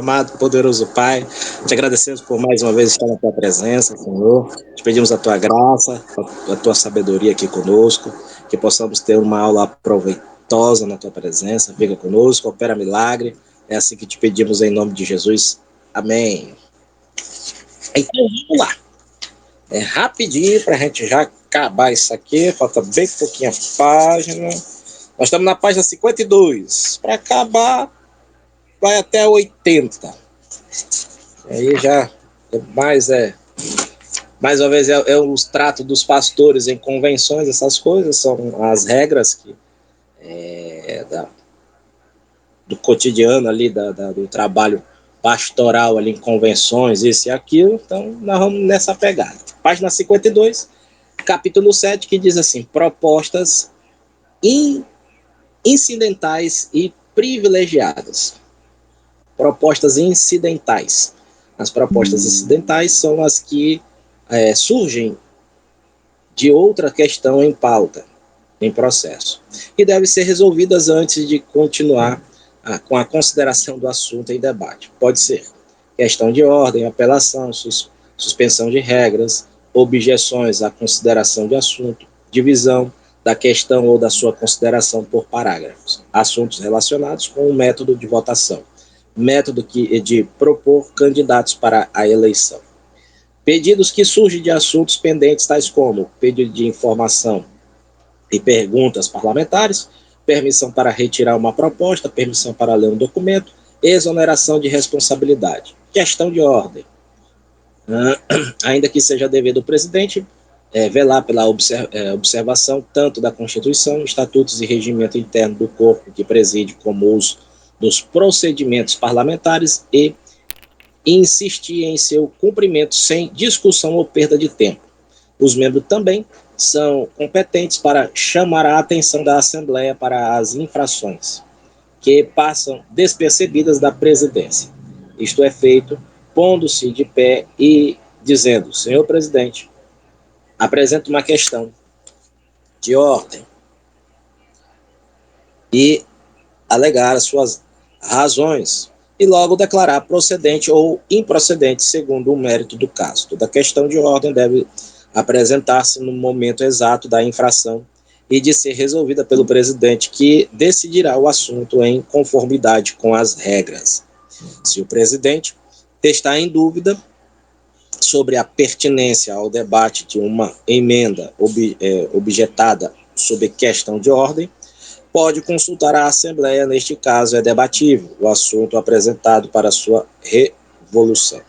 amado, poderoso Pai, te agradecemos por mais uma vez estar na tua presença, Senhor. Te pedimos a tua graça, a tua sabedoria aqui conosco, que possamos ter uma aula proveitosa na tua presença. Fica conosco, opera milagre. É assim que te pedimos em nome de Jesus. Amém. Então vamos lá. É rapidinho para a gente já acabar isso aqui. Falta bem pouquinha página. Nós estamos na página 52. Para acabar, vai até 80. Aí já mais uma vez é os tratos dos pastores em convenções, essas coisas são as regras que do cotidiano ali, do trabalho pastoral ali em convenções, isso e aquilo. Então nós vamos nessa pegada. Página 52, capítulo 7, que diz assim: propostas incidentais e privilegiadas. Propostas incidentais. As propostas incidentais são as que surgem de outra questão em pauta, em processo, e devem ser resolvidas antes de continuar com a consideração do assunto em debate. Pode ser questão de ordem, apelação, suspensão de regras, objeções à consideração de assunto, divisão da questão ou da sua consideração por parágrafos, assuntos relacionados com o método de votação, método de propor candidatos para a eleição. Pedidos que surgem de assuntos pendentes, tais como pedido de informação e perguntas parlamentares, permissão para retirar uma proposta, permissão para ler um documento, exoneração de responsabilidade. Questão de ordem. Ainda que seja dever do presidente velar pela observação tanto da Constituição, estatutos e regimento interno do corpo que preside como os dos procedimentos parlamentares e insistir em seu cumprimento sem discussão ou perda de tempo. Os membros também são competentes para chamar a atenção da Assembleia para as infrações que passam despercebidas da presidência. Isto é feito pondo-se de pé e dizendo: senhor presidente, apresento uma questão de ordem e alegar as suas razões e logo declarar procedente ou improcedente segundo o mérito do caso. Toda questão de ordem deve apresentar-se no momento exato da infração e de ser resolvida pelo presidente, que decidirá o assunto em conformidade com as regras. Se o presidente está em dúvida sobre a pertinência ao debate de uma emenda objetada sob questão de ordem, pode consultar a Assembleia. Neste caso, é debatível o assunto apresentado para sua revolução.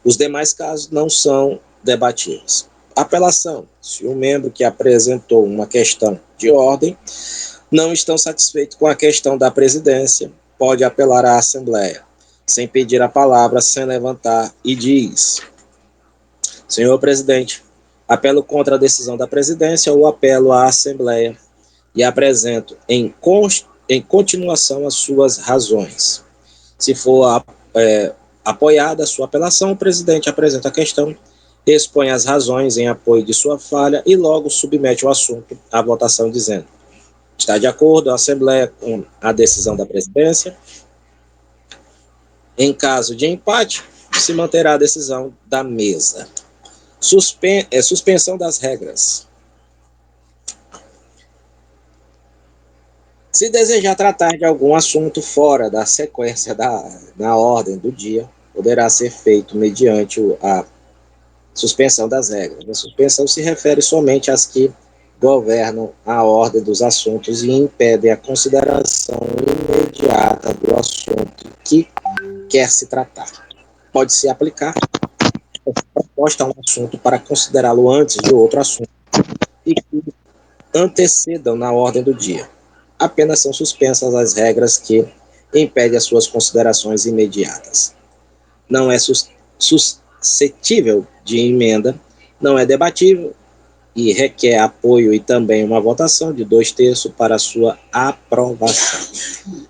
Os demais casos não são debatíveis. Apelação: se o membro que apresentou uma questão de ordem não está satisfeito com a questão da presidência, pode apelar à Assembleia, sem pedir a palavra, sem levantar, e diz: senhor presidente, apelo contra a decisão da presidência ou apelo à Assembleia e apresento em continuação as suas razões. Se for apoiada a sua apelação, o presidente apresenta a questão, expõe as razões em apoio de sua falha e logo submete o assunto à votação, dizendo: está de acordo a Assembleia com a decisão da presidência? Em caso de empate, se manterá a decisão da mesa. Suspensão das regras. Se desejar tratar de algum assunto fora da sequência na ordem do dia, poderá ser feito mediante a suspensão das regras. A suspensão se refere somente às que governam a ordem dos assuntos e impedem a consideração imediata do assunto que quer se tratar. Pode-se aplicar proposta a um assunto para considerá-lo antes de outro assunto e que antecedam na ordem do dia. Apenas são suspensas as regras que impedem as suas considerações imediatas. Não é suscetível de emenda, não é debatível e requer apoio e também uma votação de 2/3 para sua aprovação.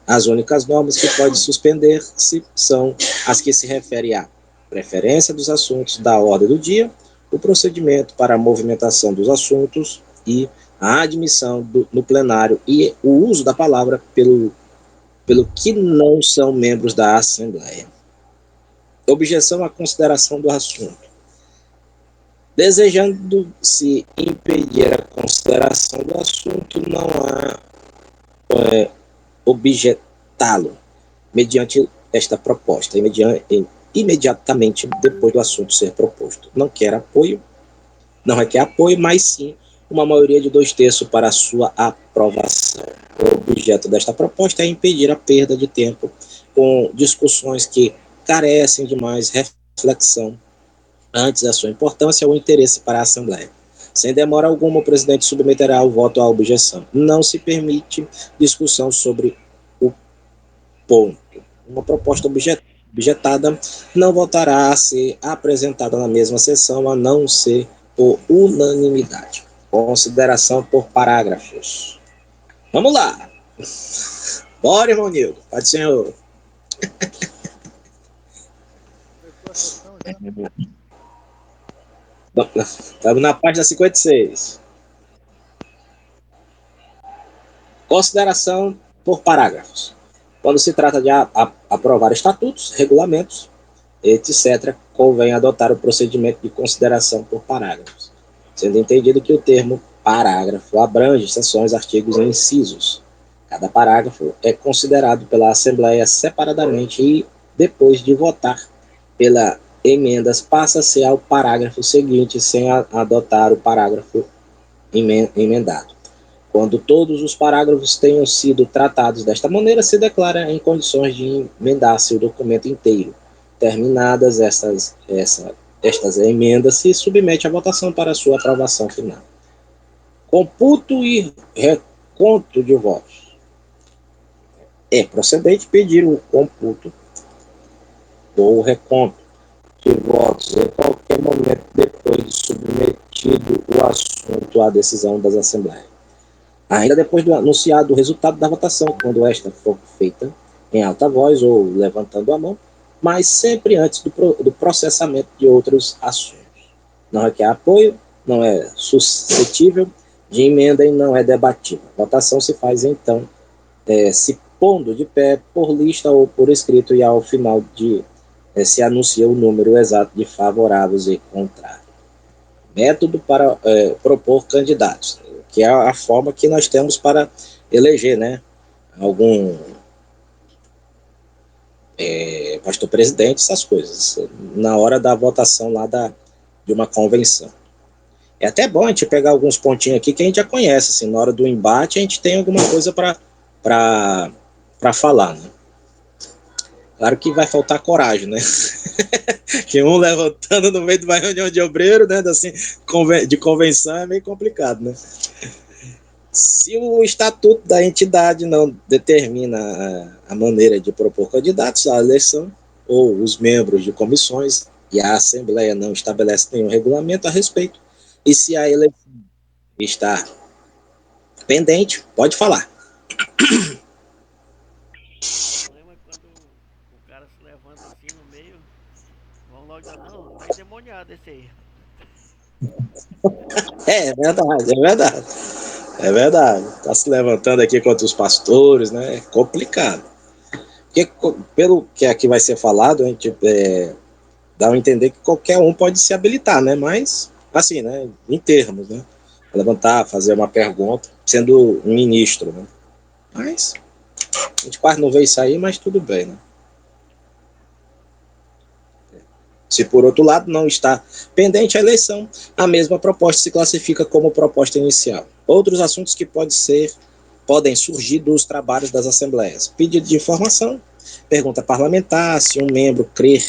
As únicas normas que pode suspender-se são as que se referem à preferência dos assuntos da ordem do dia, o procedimento para a movimentação dos assuntos e a admissão no plenário e o uso da palavra pelo que não são membros da Assembleia. Objeção à consideração do assunto. Desejando-se impedir a consideração do assunto, não há objetá-lo mediante esta proposta, imediatamente depois do assunto ser proposto. Não requer apoio, mas sim uma maioria de 2/3 para a sua aprovação. O objeto desta proposta é impedir a perda de tempo com discussões que carecem de mais reflexão antes da sua importância ou interesse para a Assembleia. Sem demora alguma, o presidente submeterá o voto à objeção. Não se permite discussão sobre o ponto. Uma proposta objetada não voltará a ser apresentada na mesma sessão, a não ser por unanimidade. Consideração por parágrafos. Vamos lá. Bora, irmão Nildo. Pode, senhor. Estamos na página 56. Consideração por parágrafos. Quando se trata de aprovar estatutos, regulamentos, etc., convém adotar o procedimento de consideração por parágrafos, sendo entendido que o termo parágrafo abrange seções, artigos e incisos. Cada parágrafo é considerado pela Assembleia separadamente e, depois de votar pela emendas, passa-se ao parágrafo seguinte sem adotar o parágrafo emendado. Quando todos os parágrafos tenham sido tratados desta maneira, se declara em condições de emendar-se o documento inteiro. Terminadas estas emendas, se submete à votação para sua aprovação final. Computo e reconto de votos. É procedente pedir o computo ou o reconto de votos em qualquer momento depois de submetido o assunto à decisão das assembleias. Ainda depois do anunciado o resultado da votação, quando esta for feita em alta voz ou levantando a mão, mas sempre antes do processamento de outros assuntos. Não requer apoio, não é suscetível de emenda e não é debatível. A votação se faz, então, se pondo de pé por lista ou por escrito, e ao final se anuncia o número exato de favoráveis e contrários. Método para propor candidatos, que é a forma que nós temos para eleger, né, algum pastor presidente, essas coisas, na hora da votação lá de uma convenção. É até bom a gente pegar alguns pontinhos aqui que a gente já conhece, assim, na hora do embate a gente tem alguma coisa para falar, né? Claro que vai faltar coragem, né? Que um levantando no meio de uma reunião de obreiro, né, assim, de convenção é meio complicado, né? Se o estatuto da entidade não determina a maneira de propor candidatos à eleição, ou os membros de comissões, e a Assembleia não estabelece nenhum regulamento a respeito, e se a eleição está pendente, pode falar. O problema é quando o cara se levanta assim no meio, vão logo dar, não, tá endemoniado esse aí. É verdade, é verdade. É verdade. Está se levantando aqui contra os pastores, né? É complicado. Porque, pelo que aqui vai ser falado, a gente dá a entender que qualquer um pode se habilitar, né? Mas, assim, né? Em termos, né? Levantar, fazer uma pergunta, sendo um ministro, né? Mas, a gente quase não vê isso aí, mas tudo bem, né? Se, por outro lado, não está pendente a eleição, a mesma proposta se classifica como proposta inicial. Outros assuntos que podem surgir dos trabalhos das assembleias. Pedido de informação, pergunta parlamentar, se um membro crer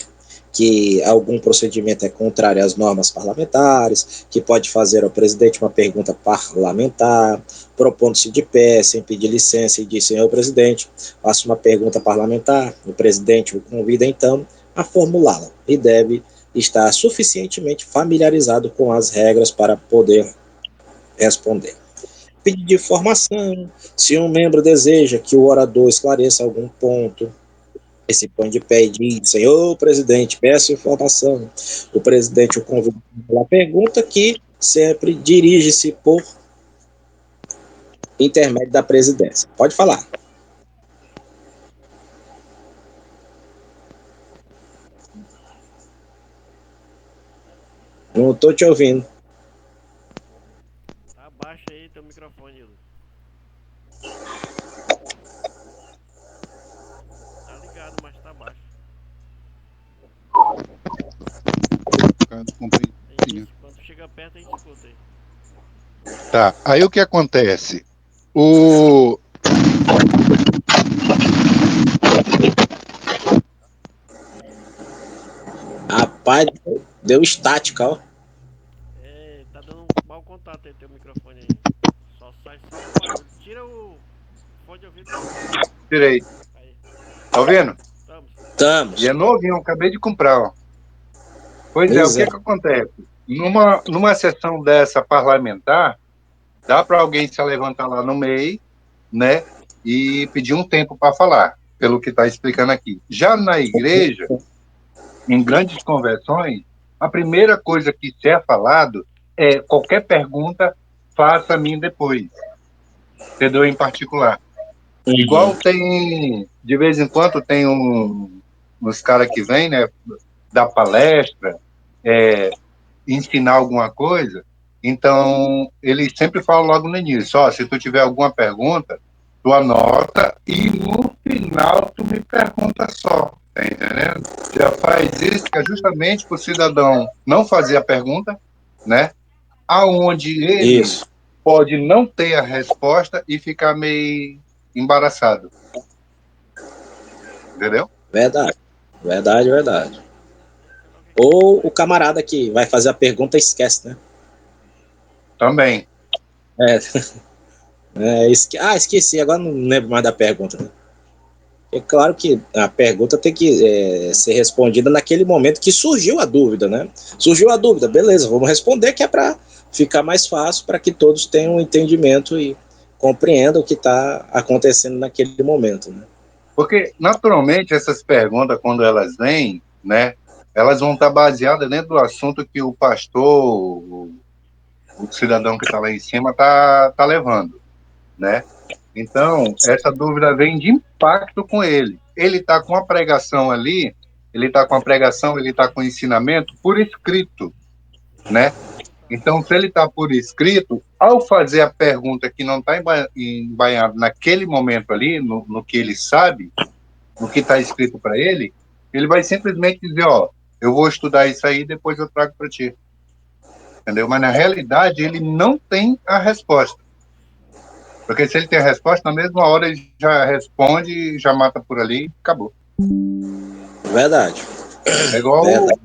que algum procedimento é contrário às normas parlamentares, que pode fazer ao presidente uma pergunta parlamentar, propondo-se de pé, sem pedir licença, e diz: senhor presidente, faço uma pergunta parlamentar. O presidente o convida, então, a formulá-la e deve estar suficientemente familiarizado com as regras para poder responder. Pedido de informação, se um membro deseja que o orador esclareça algum ponto, ele se põe de pé e diz: senhor presidente, peço informação. O presidente o convida a pergunta, que sempre dirige-se por intermédio da presidência. Pode falar. Não tô te ouvindo. Tá baixo aí teu microfone, Ildo. Tá ligado, mas tá baixo. Isso, quando chega perto a gente escuta aí. Tá, aí o que acontece? O... Rapaz, deu estática, ó. É, tá dando um mau contato aí teu microfone aí. Só sai só o barulho. Tira o fone de ouvido pra ver. Tirei. Aí, Tá ouvindo? estamos. E Estamos. é novinho, eu acabei de comprar, ó. Pois é, o Pois que é. que acontece? Numa sessão dessa parlamentar, dá para alguém se levantar lá no meio, né, e pedir um tempo para falar, pelo que está explicando aqui. Já na igreja, em grandes conversões, a primeira coisa que se é falado é qualquer pergunta, faça a mim depois, entendeu? Em particular. Uhum. Igual tem, de vez em quando, tem uns caras que vêm, né, dar palestra, ensinar alguma coisa, então ele sempre fala logo no início, ó, se tu tiver alguma pergunta, tu anota e no final tu me pergunta só, tá entendendo? Já faz isso que é justamente para o cidadão não fazer a pergunta, né? Aonde ele Isso. pode não ter a resposta e ficar meio embaraçado, entendeu? Verdade. Verdade, verdade. Ou o camarada que vai fazer a pergunta esquece, né? Também. É, esqueci, agora não lembro mais da pergunta, né? É claro que a pergunta tem que ser respondida naquele momento que surgiu a dúvida, né? Surgiu a dúvida, beleza, vamos responder, que é para ficar mais fácil, para que todos tenham um entendimento e compreendam o que está acontecendo naquele momento, né? Porque, naturalmente, essas perguntas, quando elas vêm, né, elas vão estar baseadas dentro do assunto que o pastor, o cidadão que está lá em cima, tá levando, né? Então, essa dúvida vem de impacto com ele. Ele está com a pregação ali, ele está com a pregação, ele está com o ensinamento por escrito, né? Então, se ele está por escrito, ao fazer a pergunta que não está embainhado naquele momento ali, no que ele sabe, no que está escrito para ele vai simplesmente dizer, ó, eu vou estudar isso aí e depois eu trago para ti. Entendeu? Mas na realidade ele não tem a resposta. Porque se ele tem a resposta, na mesma hora ele já responde, já mata por ali, acabou. Verdade. É igual Verdade.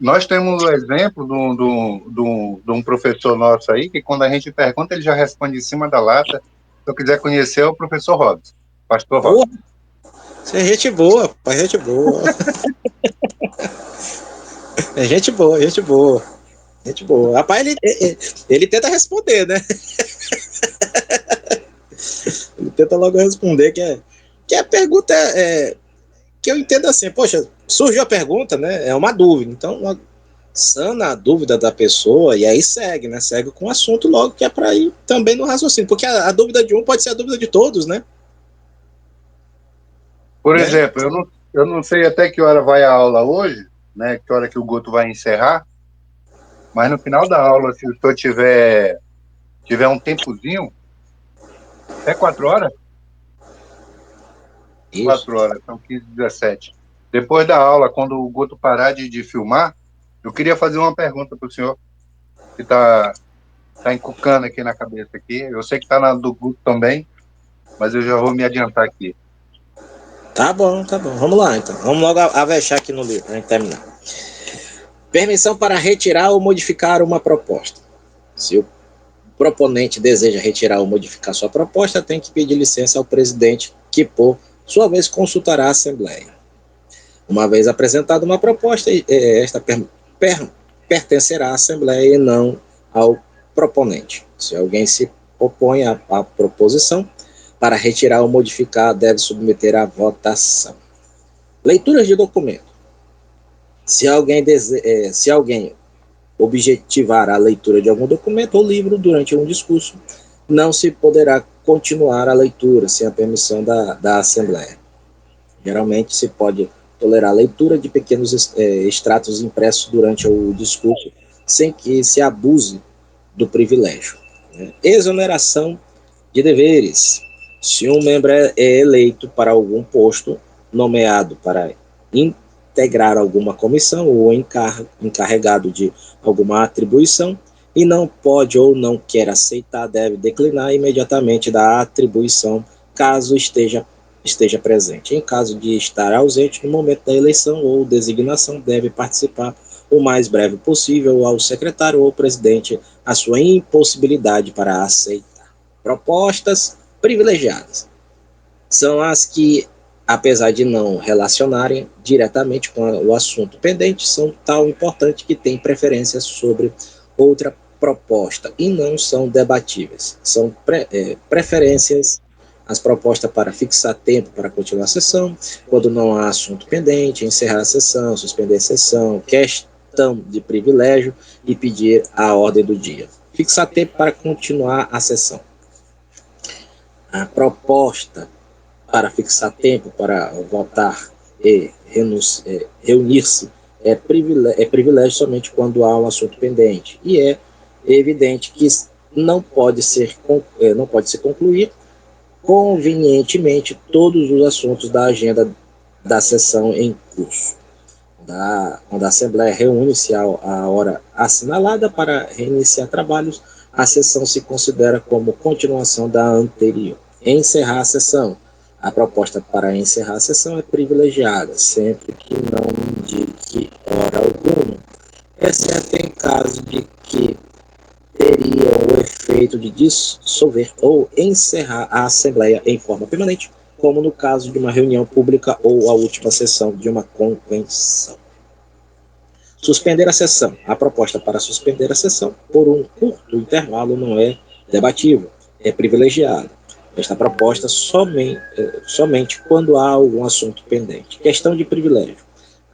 nós temos o exemplo de um professor nosso aí, que quando a gente pergunta, ele já responde em cima da lata. Se eu quiser conhecer, é o professor Robson, pastor Pô, Robson. isso é gente boa, pô, gente boa. É gente boa, gente boa. Gente boa. Rapaz, ele tenta responder, né? Ele tenta logo responder, que a pergunta que eu entendo assim, poxa, surgiu a pergunta, né? É uma dúvida. Então, sana a dúvida da pessoa e aí segue, né? Segue com o assunto logo, que é para ir também no raciocínio. Porque a dúvida de um pode ser a dúvida de todos, né? Por Né? exemplo, eu não sei até que hora vai a aula hoje, né? Que hora que o Guto vai encerrar, mas no final da aula, se o senhor tiver um tempozinho, até 4 horas, Isso. 4 horas, são 15, 17. Depois da aula, quando o Guto parar de filmar, eu queria fazer uma pergunta para o senhor, que tá encucando aqui na cabeça aqui. Eu sei que está na do Guto também, mas eu já vou me adiantar aqui. Tá bom, tá bom. Vamos lá, então. Vamos logo avexar aqui no livro, pra gente terminar. Permissão para retirar ou modificar uma proposta. Se o proponente deseja retirar ou modificar sua proposta, tem que pedir licença ao presidente, que, por sua vez, consultará a Assembleia. Uma vez apresentada uma proposta, esta pertencerá à Assembleia e não ao proponente. Se alguém se opõe à proposição, para retirar ou modificar, deve submeter à votação. Leituras de documento. Se alguém objetivar a leitura de algum documento ou livro durante um discurso, não se poderá continuar a leitura sem a permissão da Assembleia. Geralmente se pode tolerar a leitura de pequenos extratos impressos durante o discurso, sem que se abuse do privilégio. Exoneração de deveres. Se um membro é eleito para algum posto, nomeado para integrar alguma comissão ou encarregado de alguma atribuição, e não pode ou não quer aceitar, deve declinar imediatamente da atribuição, caso esteja presente. Em caso de estar ausente no momento da eleição ou designação, deve participar o mais breve possível ao secretário ou presidente a sua impossibilidade para aceitar. Propostas privilegiadas são as que, apesar de não relacionarem diretamente com o assunto pendente, são tão importantes que têm preferência sobre outra proposta e não são debatíveis. São preferências as propostas para fixar tempo para continuar a sessão, quando não há assunto pendente, encerrar a sessão, suspender a sessão, questão de privilégio e pedir a ordem do dia. Fixar tempo para continuar a sessão. A proposta para fixar tempo para votar e reunir-se é privilégio somente quando há um assunto pendente. E é evidente que não pode se concluir convenientemente todos os assuntos da agenda da sessão em curso. Quando a Assembleia reúne-se à hora assinalada para reiniciar trabalhos, a sessão se considera como continuação da anterior. Encerrar a sessão. A proposta para encerrar a sessão é privilegiada, sempre que não indique hora alguma, exceto em caso de que teria o efeito de dissolver ou encerrar a Assembleia em forma permanente, como no caso de uma reunião pública ou a última sessão de uma convenção. Suspender a sessão. A proposta para suspender a sessão por um curto intervalo não é debatível, é privilegiada. Esta proposta somente quando há algum assunto pendente. Questão de privilégio.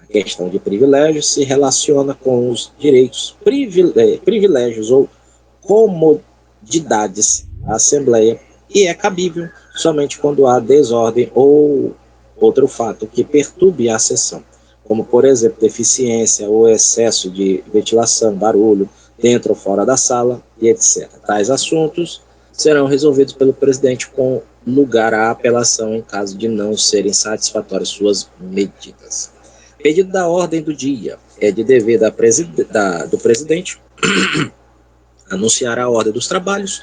A questão de privilégio se relaciona com os direitos, privilégios ou comodidades da Assembleia e é cabível somente quando há desordem ou outro fato que perturbe a sessão, como, por exemplo, deficiência ou excesso de ventilação, barulho, dentro ou fora da sala, e etc. Tais assuntos serão resolvidos pelo presidente com lugar à apelação em caso de não serem satisfatórias suas medidas. Pedido da ordem do dia. É de dever do presidente anunciar a ordem dos trabalhos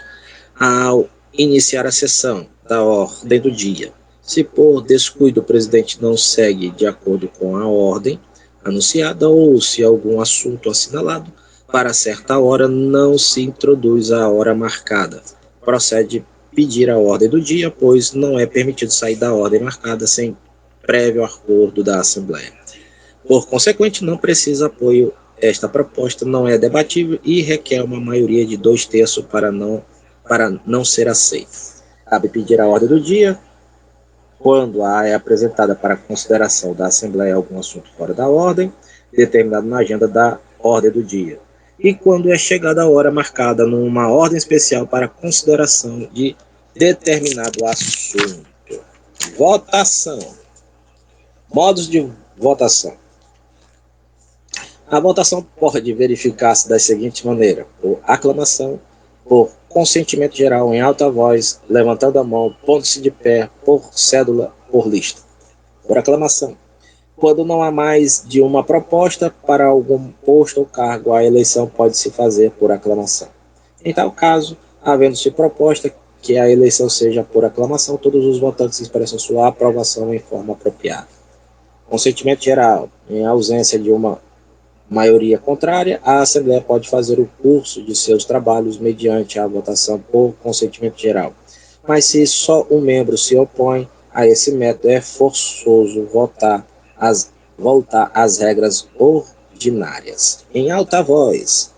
ao iniciar a sessão da ordem do dia. Se por descuido o presidente não segue de acordo com a ordem anunciada ou se algum assunto assinalado para certa hora não se introduz a hora marcada, procede pedir a ordem do dia, pois não é permitido sair da ordem marcada sem prévio acordo da Assembleia. Por consequente, não precisa apoio. Esta proposta não é debatível e requer uma maioria de 2/3 para não ser aceita. Cabe pedir a ordem do dia quando é apresentada para consideração da Assembleia algum assunto fora da ordem, determinado na agenda da ordem do dia, e quando é chegada a hora marcada numa ordem especial para consideração de determinado assunto. Votação. Modos de votação. A votação pode verificar-se da seguinte maneira: por aclamação, por consentimento geral em alta voz, levantando a mão, pondo-se de pé, por cédula, por lista. Por aclamação. Quando não há mais de uma proposta para algum posto ou cargo, a eleição pode se fazer por aclamação. Em tal caso, havendo-se proposta que a eleição seja por aclamação, todos os votantes expressam sua aprovação em forma apropriada. Consentimento geral. Em ausência de uma maioria contrária, a Assembleia pode fazer o curso de seus trabalhos mediante a votação por consentimento geral. Mas se só um membro se opõe a esse método, é forçoso voltar às regras ordinárias. Em alta voz.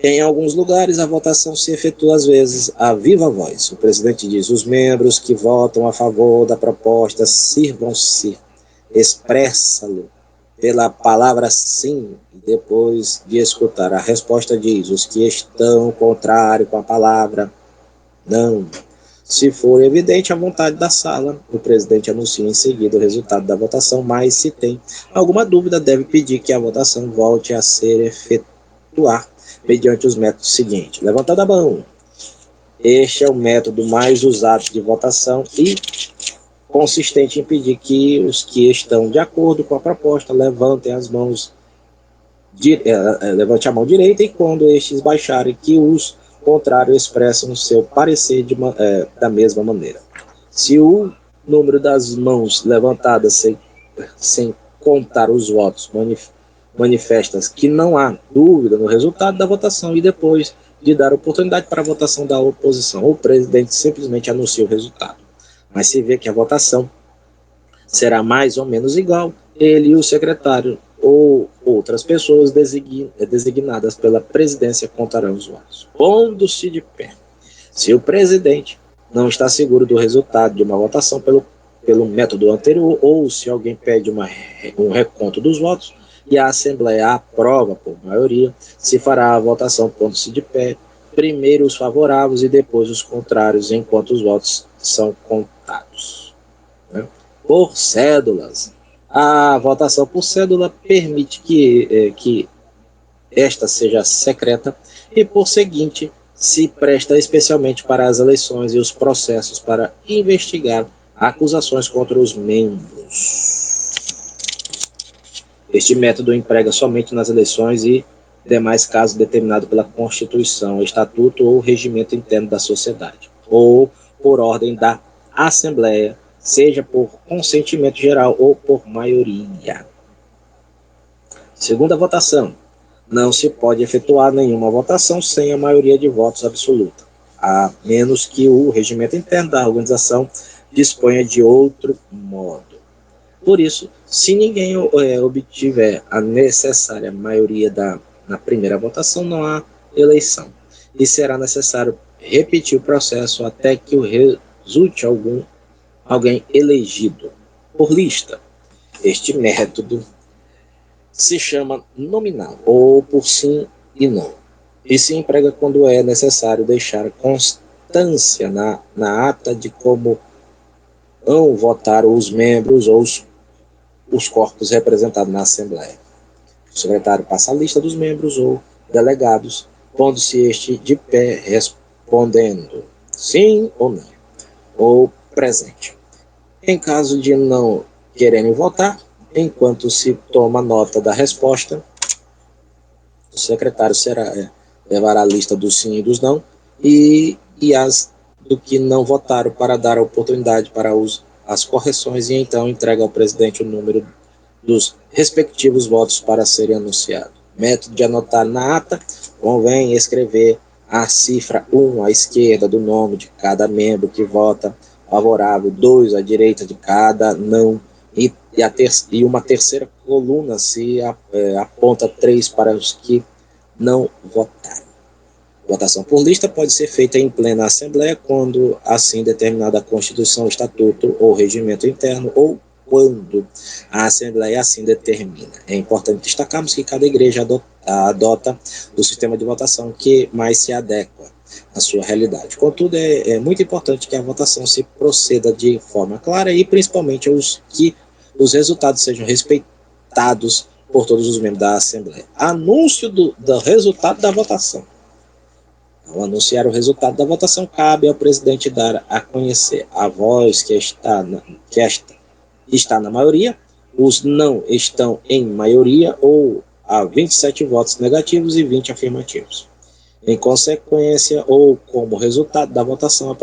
Em alguns lugares, a votação se efetua às vezes a viva voz. O presidente diz: os membros que votam a favor da proposta sirvam-se expressa-lo pela palavra sim, e depois de escutar a resposta diz: os que estão contrário com a palavra não. Se for evidente a vontade da sala, o presidente anuncia em seguida o resultado da votação, mas se tem alguma dúvida, deve pedir que a votação volte a ser efetuada efetuar mediante os métodos seguintes. Levantando a mão. Este é o método mais usado de votação e consistente em pedir que os que estão de acordo com a proposta levantem as mãos, levante a mão direita, e quando estes baixarem, que os contrários expressam seu parecer da mesma maneira. Se o número das mãos levantadas sem contar os votos manifestas que não há dúvida no resultado da votação, e depois de dar oportunidade para a votação da oposição, o presidente simplesmente anuncia o resultado. Mas se vê que a votação será mais ou menos igual, ele e o secretário ou outras pessoas designadas pela presidência contarão os votos. Pondo-se de pé. Se o presidente não está seguro do resultado de uma votação pelo método anterior, ou se alguém pede um reconto dos votos e a Assembleia aprova por maioria, se fará a votação pondo-se de pé, primeiro os favoráveis e depois os contrários, enquanto os votos são contados. Por cédulas. A votação por cédula permite que esta seja secreta e, por seguinte, se presta especialmente para as eleições e os processos para investigar acusações contra os membros. Este método emprega somente nas eleições e demais casos determinados pela Constituição, Estatuto ou Regimento Interno da Sociedade, ou por ordem da Assembleia, seja por consentimento geral ou por maioria. Segunda votação. Não se pode efetuar nenhuma votação sem a maioria de votos absoluta, a menos que o regimento interno da organização disponha de outro modo. Por isso, se ninguém obtiver a necessária maioria na primeira votação, não há eleição, e será necessário repetir o processo até que resulte alguém elegido por lista. Este método se chama nominal, ou por sim e não, e se emprega quando é necessário deixar constância na ata de como vão votar os membros ou os corpos representados na Assembleia. O secretário passa a lista dos membros ou delegados, pondo-se este de pé, respondendo sim ou não, ou presente. Em caso de não quererem votar, enquanto se toma nota da resposta, o secretário levará a lista dos sim e dos não e as do que não votaram para dar a oportunidade para as correções, e então entrega ao presidente o número dos respectivos votos para serem anunciados. Método de anotar na ata: convém escrever a cifra 1 à esquerda do nome de cada membro que vota favorável, 2 à direita de cada não, e uma terceira coluna se aponta 3 para os que não votaram. Votação por lista pode ser feita em plena Assembleia quando assim determinada a Constituição, Estatuto ou Regimento Interno, ou quando a Assembleia assim determina. É importante destacarmos que cada igreja adota o sistema de votação que mais se adequa à sua realidade. Contudo, é muito importante que a votação se proceda de forma clara e principalmente que os resultados sejam respeitados por todos os membros da Assembleia. Anúncio do resultado da votação. Ao anunciar o resultado da votação, cabe ao presidente dar a conhecer a voz que está na maioria, os não estão em maioria, ou há 27 votos negativos e 20 afirmativos. Em consequência, ou como resultado da votação,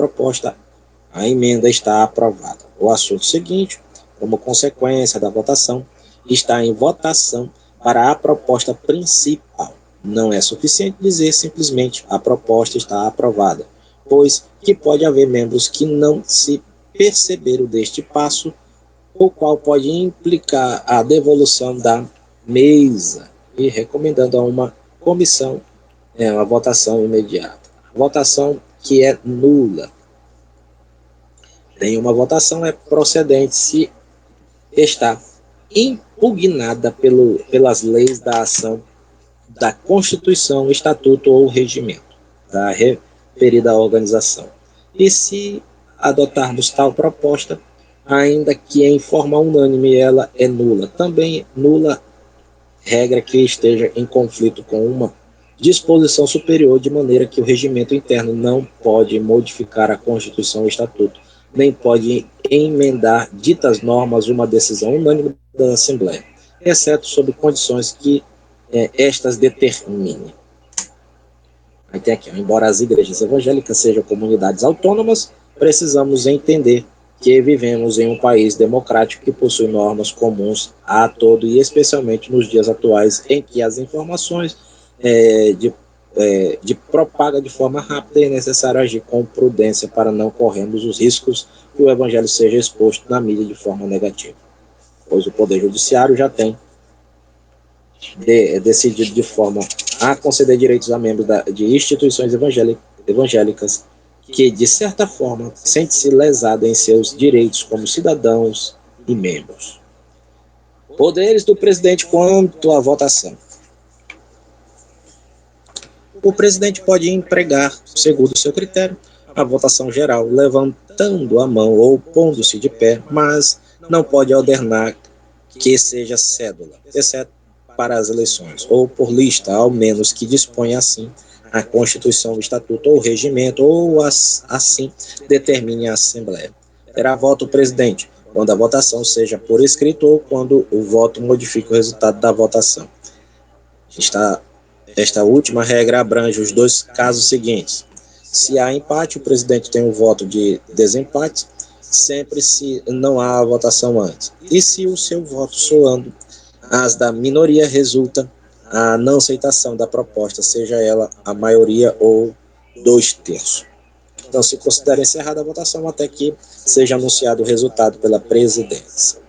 a emenda está aprovada. O assunto seguinte, como consequência da votação, está em votação para a proposta principal. Não é suficiente dizer simplesmente a proposta está aprovada, pois que pode haver membros que não se perceberam deste passo, o qual pode implicar a devolução da mesa, e recomendando a uma comissão uma votação imediata. A votação que é nula. Nenhuma votação é procedente se está impugnada pelas leis da ação da Constituição, Estatuto ou Regimento da referida organização. E se adotarmos tal proposta, ainda que em forma unânime, ela é nula. Também nula regra que esteja em conflito com uma disposição superior, de maneira que o regimento interno não pode modificar a Constituição ou Estatuto, nem pode emendar ditas normas uma decisão unânime da Assembleia, exceto sob condições que estas determinem. Aí tem aqui, embora as igrejas evangélicas sejam comunidades autônomas, precisamos entender que vivemos em um país democrático que possui normas comuns a todo e especialmente nos dias atuais em que as informações de propaga de forma rápida e é necessário agir com prudência para não corrermos os riscos que o evangelho seja exposto na mídia de forma negativa, pois o Poder Judiciário já tem decidido de forma a conceder direitos a membros de instituições evangélicas que, de certa forma, sente-se lesado em seus direitos como cidadãos e membros. Poderes do presidente quanto à votação. O presidente pode empregar, segundo seu critério, a votação geral, levantando a mão ou pondo-se de pé, mas não pode ordenar que seja cédula, exceto para as eleições, ou por lista, ao menos que disponha assim a Constituição, o Estatuto ou o Regimento, ou assim determine a Assembleia. Terá voto o presidente, quando a votação seja por escrito ou quando o voto modifique o resultado da votação. Esta última regra abrange os dois casos seguintes. Se há empate, o presidente tem um voto de desempate, sempre se não há a votação antes. E se o seu voto soando as da minoria, resulta a não aceitação da proposta, seja ela a maioria ou 2/3. Então, se considera encerrada a votação até que seja anunciado o resultado pela presidência.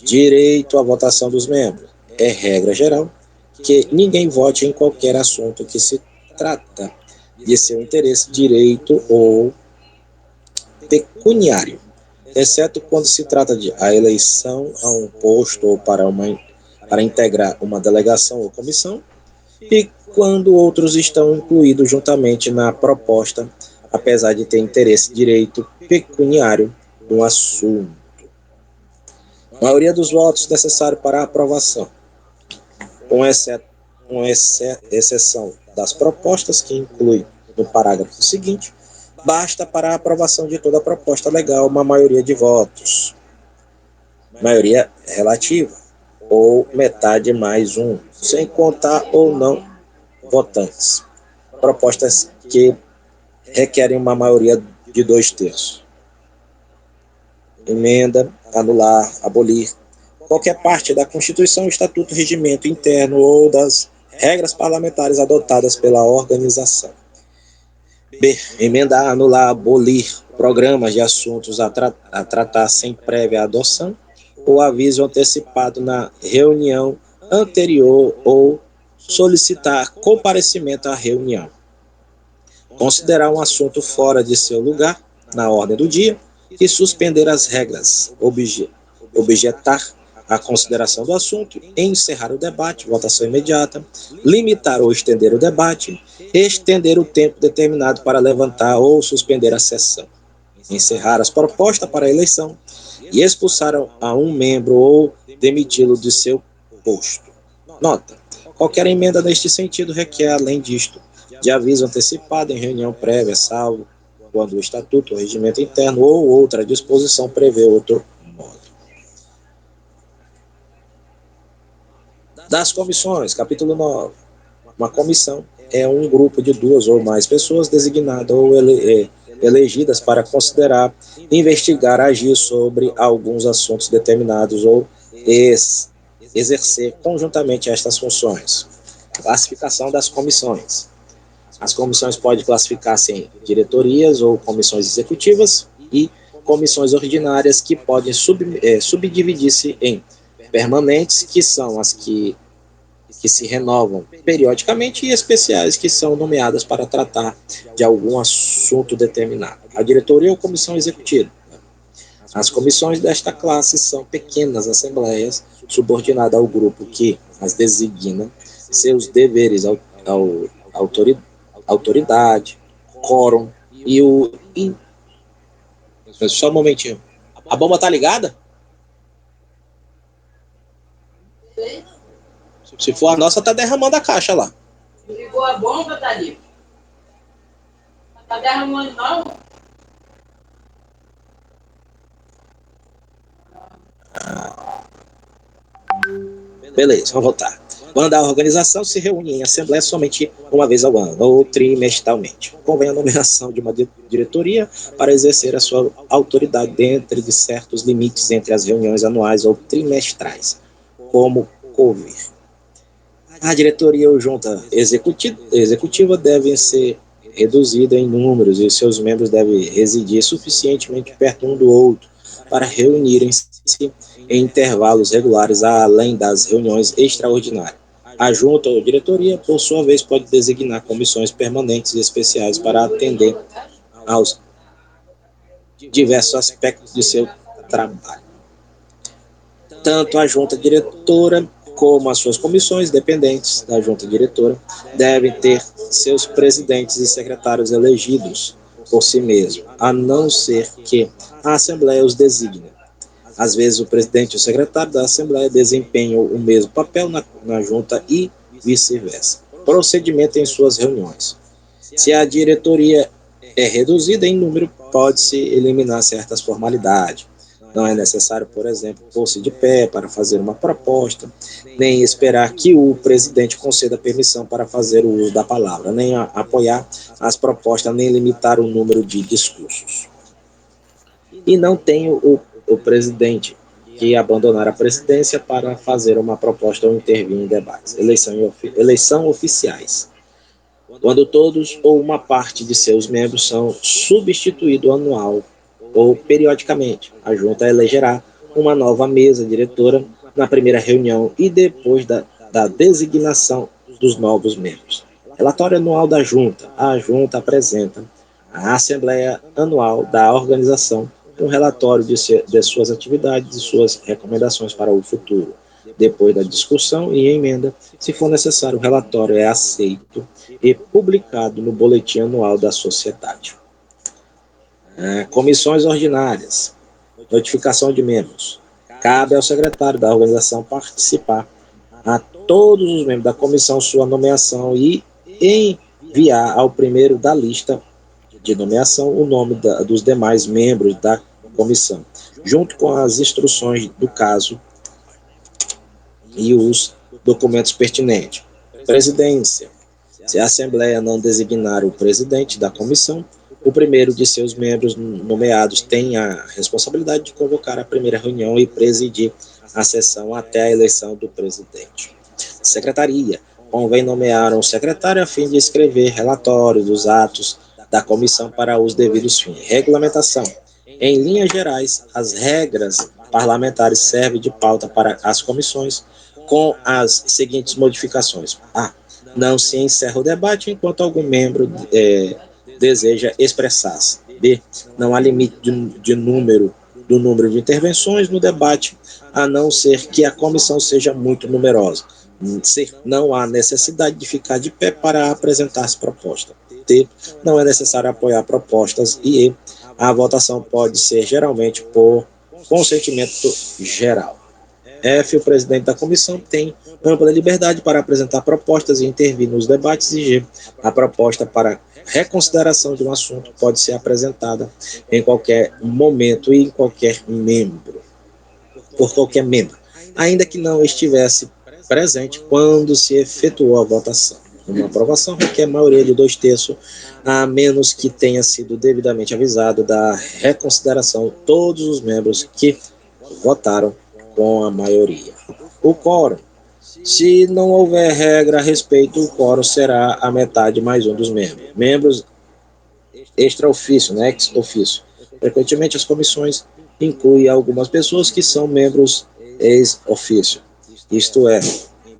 Direito à votação dos membros. É regra geral que ninguém vote em qualquer assunto que se trata de seu interesse direito ou pecuniário, exceto quando se trata de a eleição a um posto ou para integrar uma delegação ou comissão, e quando outros estão incluídos juntamente na proposta, apesar de ter interesse direito pecuniário no assunto. Maioria dos votos necessários para a aprovação, com exceção das propostas que inclui no parágrafo seguinte, basta para a aprovação de toda a proposta legal uma maioria de votos, maioria relativa, ou metade mais um, sem contar ou não votantes. Propostas que requerem uma maioria de 2/3. Emenda, anular, abolir qualquer parte da Constituição, Estatuto, Regimento Interno ou das regras parlamentares adotadas pela organização. B. Emendar, anular, abolir programas de assuntos a tratar sem prévia adoção ou aviso antecipado na reunião anterior ou solicitar comparecimento à reunião. Considerar um assunto fora de seu lugar, na ordem do dia, e suspender as regras, objetar a consideração do assunto, encerrar o debate, votação imediata, limitar ou estender o debate, estender o tempo determinado para levantar ou suspender a sessão, encerrar as propostas para a eleição e expulsar a um membro ou demiti-lo de seu posto. Nota: qualquer emenda neste sentido requer, além disto, de aviso antecipado em reunião prévia, salvo quando o Estatuto, o Regimento Interno ou outra disposição prevê outro modo. Das comissões, capítulo 9. Uma comissão é um grupo de 2 ou mais pessoas designadas ou elegidas para considerar, investigar, agir sobre alguns assuntos determinados ou exercer conjuntamente estas funções. Classificação das comissões. As comissões podem classificar-se em diretorias ou comissões executivas e comissões ordinárias, que podem subdividir-se em permanentes, que são as que se renovam periodicamente, e especiais, que são nomeadas para tratar de algum assunto determinado. A diretoria ou comissão executiva. As comissões desta classe são pequenas assembleias subordinadas ao grupo que as designa, seus deveres, autoridade, quórum e o... Só um momentinho. A bomba tá ligada? Se for a nossa, tá derramando a caixa lá. a bomba, Thalita? Tá derramando, não? Beleza, vamos voltar. Quando a organização se reúne em assembleia somente uma vez ao ano, ou trimestralmente, convém a nomeação de uma diretoria para exercer a sua autoridade dentro de certos limites entre as reuniões anuais ou trimestrais, como couver. A diretoria ou junta executiva devem ser reduzida em números e seus membros devem residir suficientemente perto um do outro para reunirem-se em intervalos regulares, além das reuniões extraordinárias. A junta ou diretoria, por sua vez, pode designar comissões permanentes e especiais para atender aos diversos aspectos de seu trabalho. Tanto a junta diretora como as suas comissões dependentes da junta diretora devem ter seus presidentes e secretários elegidos por si mesmo, a não ser que a Assembleia os designe. Às vezes, o presidente e o secretário da Assembleia desempenham o mesmo papel na junta e vice-versa. Procedimento em suas reuniões. Se a diretoria é reduzida em número, pode-se eliminar certas formalidades. Não é necessário, por exemplo, pôr-se de pé para fazer uma proposta, nem esperar que o presidente conceda permissão para fazer o uso da palavra, nem apoiar as propostas, nem limitar o número de discursos. E não tem o presidente que abandonar a presidência para fazer uma proposta ou intervir em debates. Eleição oficiais. Quando todos ou uma parte de seus membros são substituídos anual ou periodicamente, a junta elegerá uma nova mesa diretora na primeira reunião e depois da designação dos novos membros. Relatório anual da junta. A junta apresenta à Assembleia Anual da organização um relatório de suas atividades e suas recomendações para o futuro. Depois da discussão e emenda, se for necessário, o relatório é aceito e publicado no Boletim Anual da Sociedade. Comissões ordinárias. Notificação de membros. Cabe ao secretário da organização participar a todos os membros da comissão sua nomeação e enviar ao primeiro da lista de nomeação o nome dos demais membros da comissão, junto com as instruções do caso e os documentos pertinentes. Presidência. Se a Assembleia não designar o presidente da comissão, o primeiro de seus membros nomeados tem a responsabilidade de convocar a primeira reunião e presidir a sessão até a eleição do presidente. Secretaria. Convém nomear um secretário a fim de escrever relatórios dos atos da comissão para os devidos fins. Regulamentação. Em linhas gerais, as regras parlamentares servem de pauta para as comissões com as seguintes modificações. A. Não se encerra o debate enquanto algum membro deseja expressar-se. B. Não há limite do número de intervenções no debate, a não ser que a comissão seja muito numerosa. C. Não há necessidade de ficar de pé para apresentar as propostas. D. Não é necessário apoiar propostas. E E. A votação pode ser geralmente por consentimento geral. F. O presidente da comissão tem ampla liberdade para apresentar propostas e intervir nos debates. E G. A proposta para reconsideração de um assunto pode ser apresentada em qualquer momento e em qualquer membro, por qualquer membro, ainda que não estivesse presente quando se efetuou a votação. Uma aprovação requer maioria de 2/3, a menos que tenha sido devidamente avisado da reconsideração todos os membros que votaram com a maioria. O quórum. Se não houver regra a respeito, o quórum será a metade mais um dos membros. Membros extra-ofício, né, ex-ofício. Frequentemente, as comissões incluem algumas pessoas que são membros ex-ofício, isto é,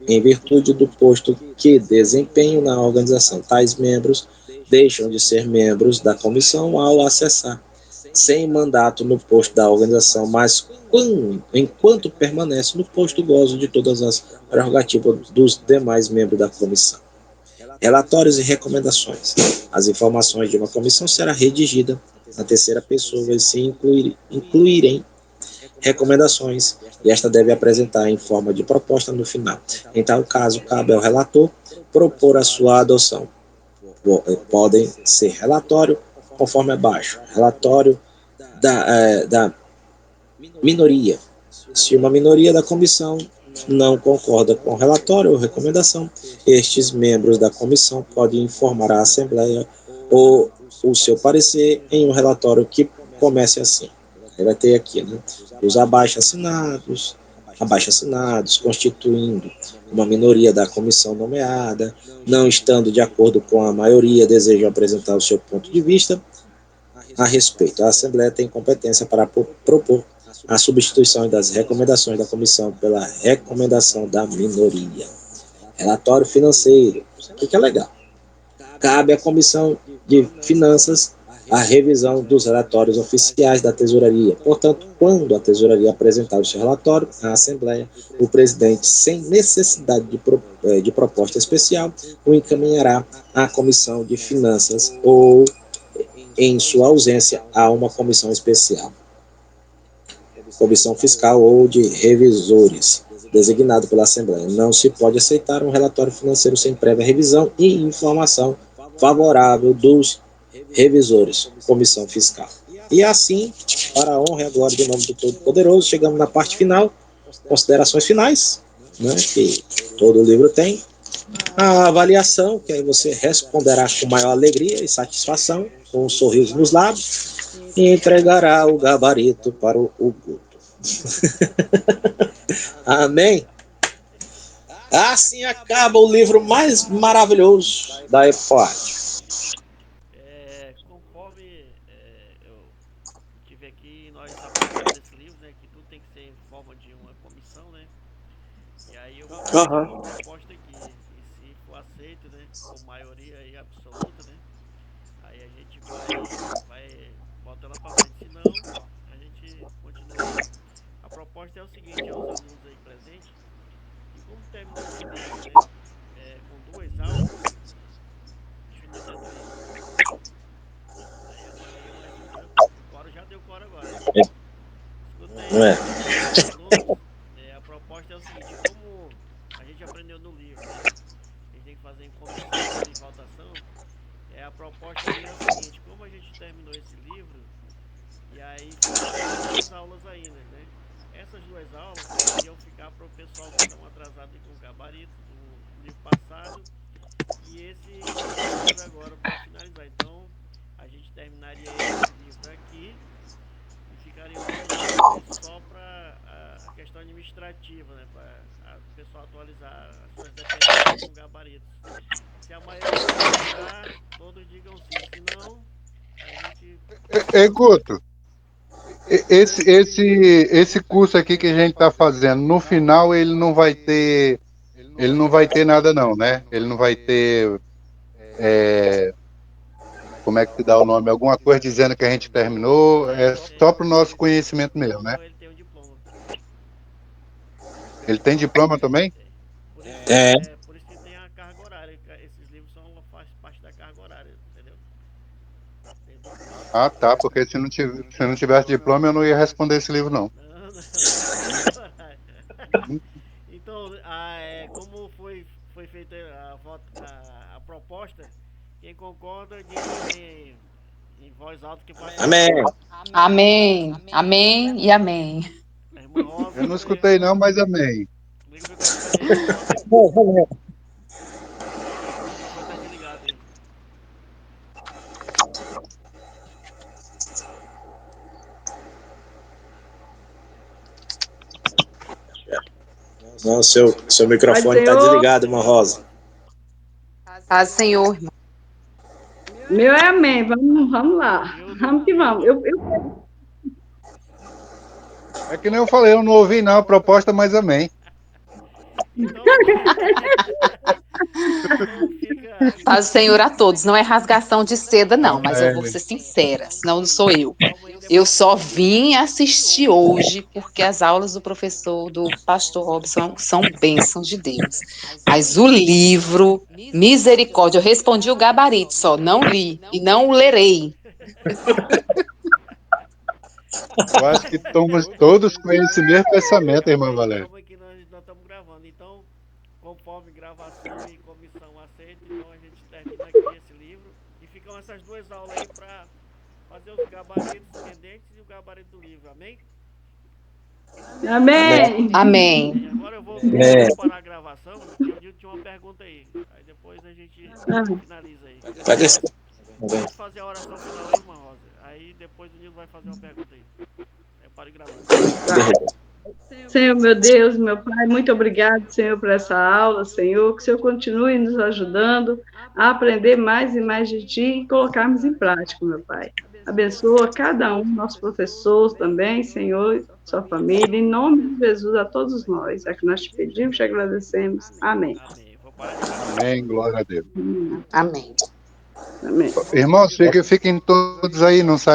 em virtude do posto que desempenham na organização. Tais membros deixam de ser membros da comissão ao acessar sem mandato no posto da organização, mas enquanto permanece no posto, gozam de todas as prerrogativas dos demais membros da comissão. Relatórios e recomendações. As informações de uma comissão serão redigidas na terceira pessoa e se incluírem recomendações, e esta deve apresentar em forma de proposta no final. Em tal caso, cabe ao relator propor a sua adoção. Podem ser relatório, conforme abaixo, relatório da minoria. Se uma minoria da comissão não concorda com o relatório ou recomendação, estes membros da comissão podem informar a Assembleia ou o seu parecer em um relatório que comece assim. Aí vai ter aqui, né? Os abaixo-assinados, constituindo uma minoria da comissão nomeada, não estando de acordo com a maioria, desejam apresentar o seu ponto de vista a respeito. A Assembleia tem competência para propor a substituição das recomendações da comissão pela recomendação da minoria. Relatório financeiro. Isso aqui que é legal. Cabe à Comissão de Finanças a revisão dos relatórios oficiais da Tesouraria. Portanto, quando a Tesouraria apresentar o seu relatório à Assembleia, o presidente, sem necessidade de proposta especial, o encaminhará à Comissão de Finanças ou, em sua ausência, a uma comissão especial, comissão fiscal ou de revisores, designado pela Assembleia. Não se pode aceitar um relatório financeiro sem prévia revisão e informação favorável dos revisores, comissão fiscal. E assim, para a honra e a glória do nome do Todo-Poderoso, chegamos na parte final, considerações finais, né, que todo livro tem, a avaliação, que aí você responderá com maior alegria e satisfação, com um sorriso nos lábios, e entregará o gabarito para o Guto. Amém? Assim acaba o livro mais maravilhoso da EFOAD. Conforme eu tive aqui, nós aprovamos esse livro, né? Que tudo tem que ser em forma de uma comissão, né? E aí eu vou colocar uma proposta aqui. E se for aceito, né? Por maioria aí absoluta, né? Aí a gente vai botar ela para frente. Se não, a gente continua aí. A proposta é o seguinte, aos alunos aí presentes, que como terminou esse livro, né? Com duas aulas, deixa eu ver se eu tô aí. Aí agora aí o coro já deu coro agora. Escuta aí, Não é? os alunos, a proposta é o seguinte, como a gente aprendeu no livro, né? A gente tem que fazer em comissão e votação. A proposta minha é o seguinte, como a gente terminou esse livro, e aí ficaram duas aulas ainda, né? Essas duas aulas iam ficar para o pessoal que estão atrasados com o gabarito do livro passado e esse livro agora para finalizar. Então a gente terminaria esse livro aqui e ficariam duas aulas só para a questão administrativa, né? Para o pessoal atualizar as suas dependências com gabaritos. Se a maioria concordar, todos digam sim. Se não, a gente. Guto, esse curso aqui que a gente está fazendo, no final ele não vai ter nada não, né? Ele não vai ter, como é que se dá o nome? Alguma coisa dizendo que a gente terminou, é só para o nosso conhecimento mesmo, né? Ele tem um diploma. Ele tem diploma também? Por isso que tem a carga horária. Esses livros faz parte da carga horária, entendeu? Dentro do curso. Ah, tá, porque se não tivesse diploma eu não ia responder esse livro não. Não tem carga horária. Então, como foi feita a proposta, quem concorda diz em voz alta que vai. Amém. Amém. Amém e amém. A irmã Rosa. Eu não escutei não, mas amém. Liga o microfone aí, irmã Rosa. O microfone tá desligado aí. Não, seu microfone está desligado, irmã Rosa. Paz, Senhor, irmão. Meu é amém. Vamos lá. Vamos que vamos. É que nem eu falei, eu não ouvi não a proposta, mas amém. Então, Paz, Senhor a todos. Não é rasgação de seda, não, mas eu vou ser sincera, senão não sou eu. Eu só vim assistir hoje porque as aulas do professor, do pastor Robson, são bênçãos de Deus. Mas o livro, misericórdia, eu respondi o gabarito só, não li e não o lerei. Eu acho que estamos todos com esse mesmo pensamento, irmã Valéria. Como aqui nós estamos gravando, então, conforme gravação e comissão aceita, então a gente termina aqui esse livro e ficam essas duas aulas aí para fazer os gabaritos pendentes e o gabarito do livro, amém? Amém. Amém. E agora eu vou parar a gravação, porque o Nilton tinha uma pergunta aí. Aí depois a gente finaliza aí. Pode fazer a oração final aí, irmã Rosa. Aí depois o Nilton vai fazer uma pergunta aí. Aí pare de gravar. Senhor, meu Deus, meu Pai, muito obrigado, Senhor, por essa aula, Senhor, que o Senhor continue nos ajudando a aprender mais e mais de Ti e colocarmos em prática, meu Pai. Abençoa cada um, nossos professores também, Senhor, sua família, em nome de Jesus, a todos nós. É que nós te pedimos, te agradecemos. Amém. Amém. Vou parar de gravar. Amém, glória a Deus. Amém. Amém. Irmãos, fiquem todos aí, não saiam.